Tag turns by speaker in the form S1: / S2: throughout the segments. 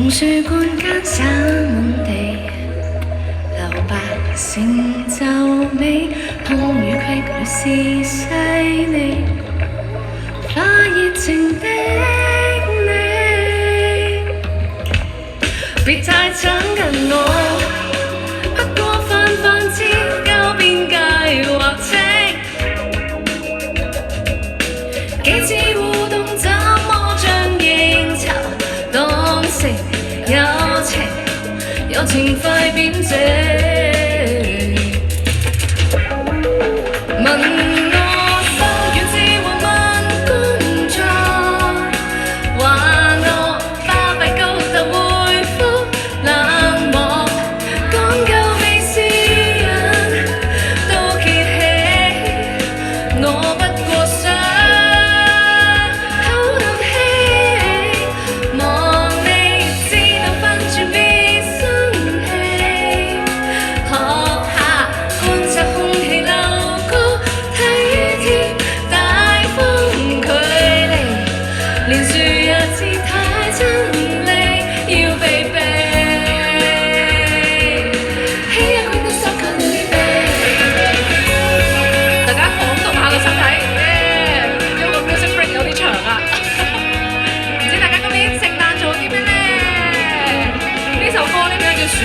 S1: 榕樹冠間灑滿地，留白成就美，風雨隙裏是細膩，化熱情的你，別太親近我，不過泛泛之交邊界劃清，幾次互動怎麼將應酬當成友情，友情快變這。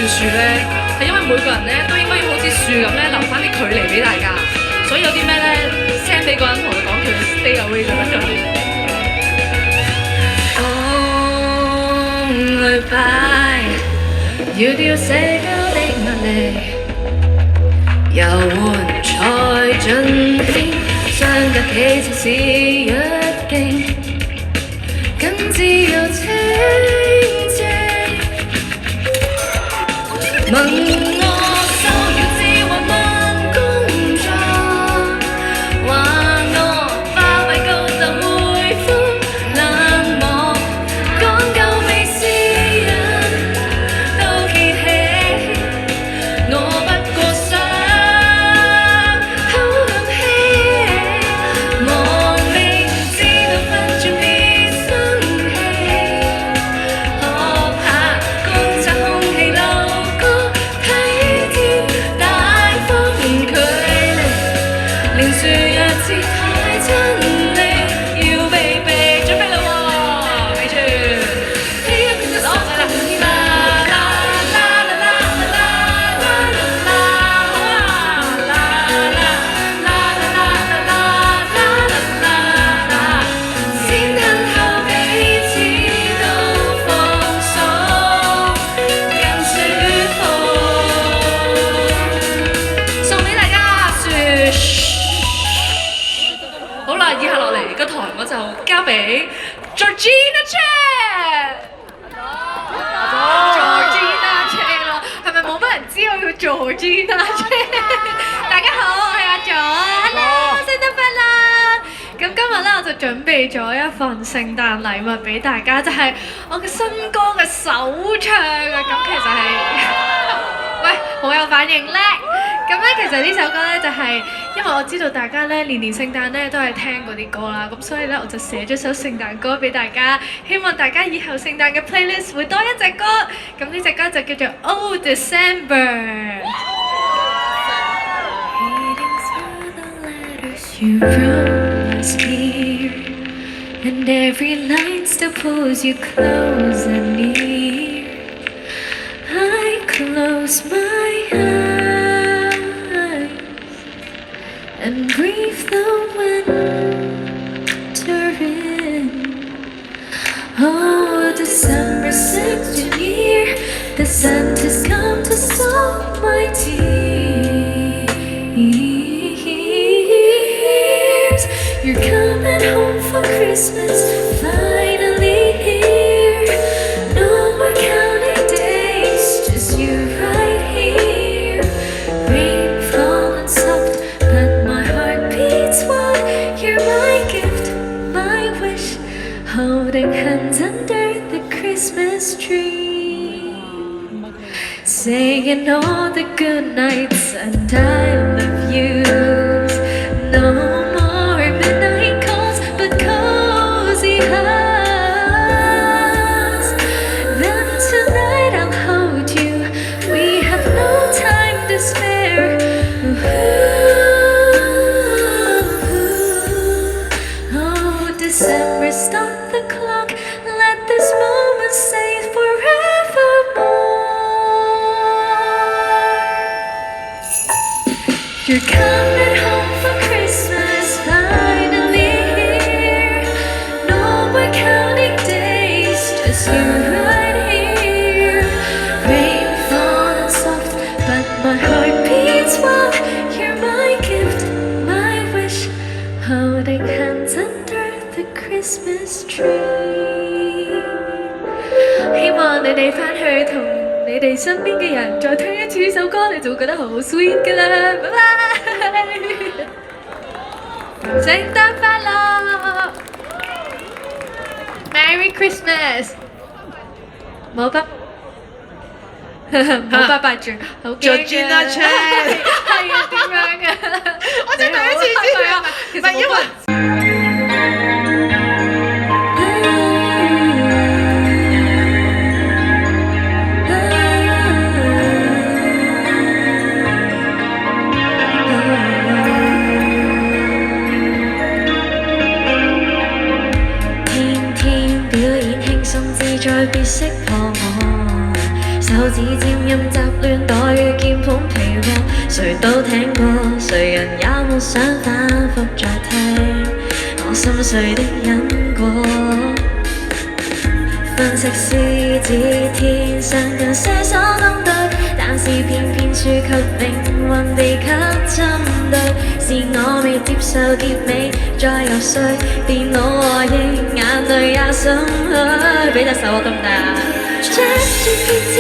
S1: 樹咧係因為每個人咧都應該要好似樹咁咧留翻啲距離俾大家，所以有啲咩咧 send 俾個人同佢講，叫佢 stay away 就得咗。風裏擺，要掉社交的壓力，遊玩才盡興，相隔幾次是一經，更自由清靜。問我手要智慧問工作，話我花費高就回覆冷漠，講夠未私隱都揭起，我不過想口啖氣，望你知道分寸別生氣，學下觀察空氣流。樹若是太親你，要避避。準備啦喎，記住。攞嚟啦！啦啦啦啦啦啦啦啦，好啊！啦啦啦啦啦啦啦啦，先褪後彼此都放鬆，更舒服。送俾大家樹。好啦，以下落嚟個台我就交俾 Georgina Chan。Georgina Chan 咯，係咪冇乜人知我叫 Georgina Chan？ 大家好，我係阿左 ，Hello， 聖誕快樂！咁今日咧我就準備咗一份聖誕禮物俾大家，就係我嘅新歌嘅首唱啊！咁其實係，喂，好有反應叻！咁咧，其實呢首歌咧就係因為我知道大家咧年年聖誕咧都係聽嗰啲歌啦，咁所以咧我就寫咗首聖誕歌俾大家，希望大家以後聖誕嘅 playlist 會多一隻歌，咁呢隻歌就叫做 Oh December。And breathe the winter in. Oh, December 6th near, the Santa's come to solve my tears. You're coming home for Christmas, finally here. No more counting days, just you right here. Rain falling soft. You're my gift, my wish, holding hands under the Christmas tree, saying all the good nights and I love you. No more midnight calls, but cozy hugs. Then December, stop the clock. Let this moment stay forevermore. You're coming home for Christmas, finally here. No more counting days, just you right here. Rain falling soft, but my heart beats wild. You're my gift, my wish, holding hands under the Christmas tree。希望你哋返去同你哋身邊嘅人再聽一次呢首歌，你就會覺得好 sweet 㗎啦。拜拜，聖誕快樂 ，Merry Christmas。冇拜，冇拜拜住，好驚
S2: 就轉啦，Chan。
S1: 係啊，點樣嘅？
S2: 我真係第一次知道，
S1: 其實
S2: 唔係因為。
S1: 再別識破我，手指尖音雜亂，待遇鍵盤疲和，誰都聽過，誰人也沒想反覆再聽我心碎的因果。分析獅子天生近些手登對，但是偏偏輸給命運地給針對，是我未接受結尾，再游說電腦和應眼淚也心虛。俾隻手我得唔得啊？ChatGPT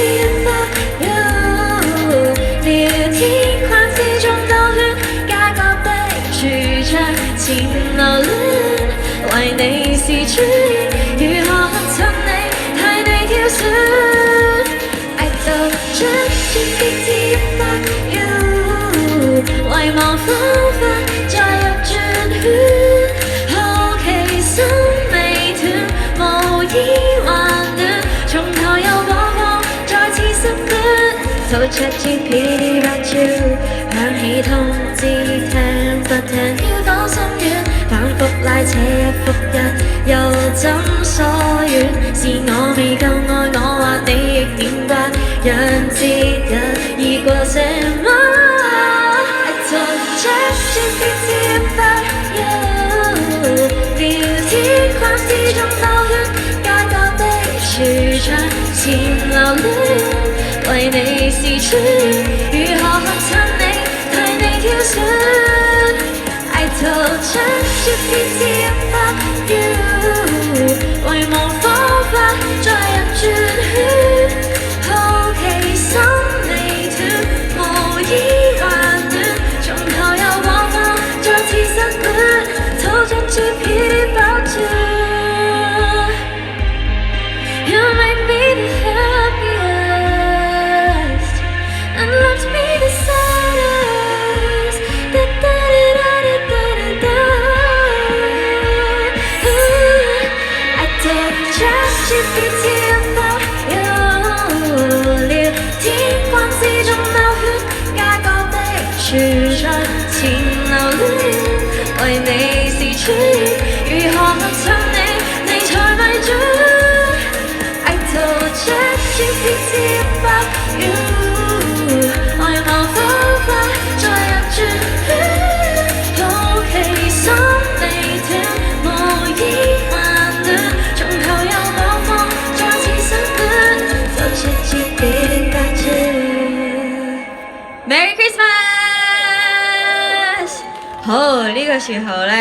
S1: 聊天框之中兜圈，街角的櫥窗前留戀，為你是初戀，如何趁你替你挑選 ？I told ChatGPT 遺忘方法再入轉圈，好奇心未斷，無意幻戀，從頭又過往，再次失戀。Told ChatGPT about you， 響起通知聽不聽，飄到心軟，反覆拉扯一復一，又怎疏遠？是我未夠愛我，或你亦點掛？讓節日已過這晚。ChatGPT about you， 聊天框之中兜圈，街角的櫥窗前留戀，為你是初戀，如何襯你替你挑選 ？I told ChatGPT about you， 遺忘方法再入轉圈，好奇心未斷，無意幻戀。Told ChatGPT about you， you made me the happiest and left me the saddest. Da da da da da da da. I told ChatGPT about you， 聊天框之中兜圈，街角的櫥窗前留戀。為你是初戀，如何襯你，你才迷轉 ？I told ChatGPT about you， 遺忘方法再入轉圈，好奇心未斷，無意幻戀，從頭又播放，再次失戀。Told ChatGPT about you。Merry Christmas！好，呢個時候呢。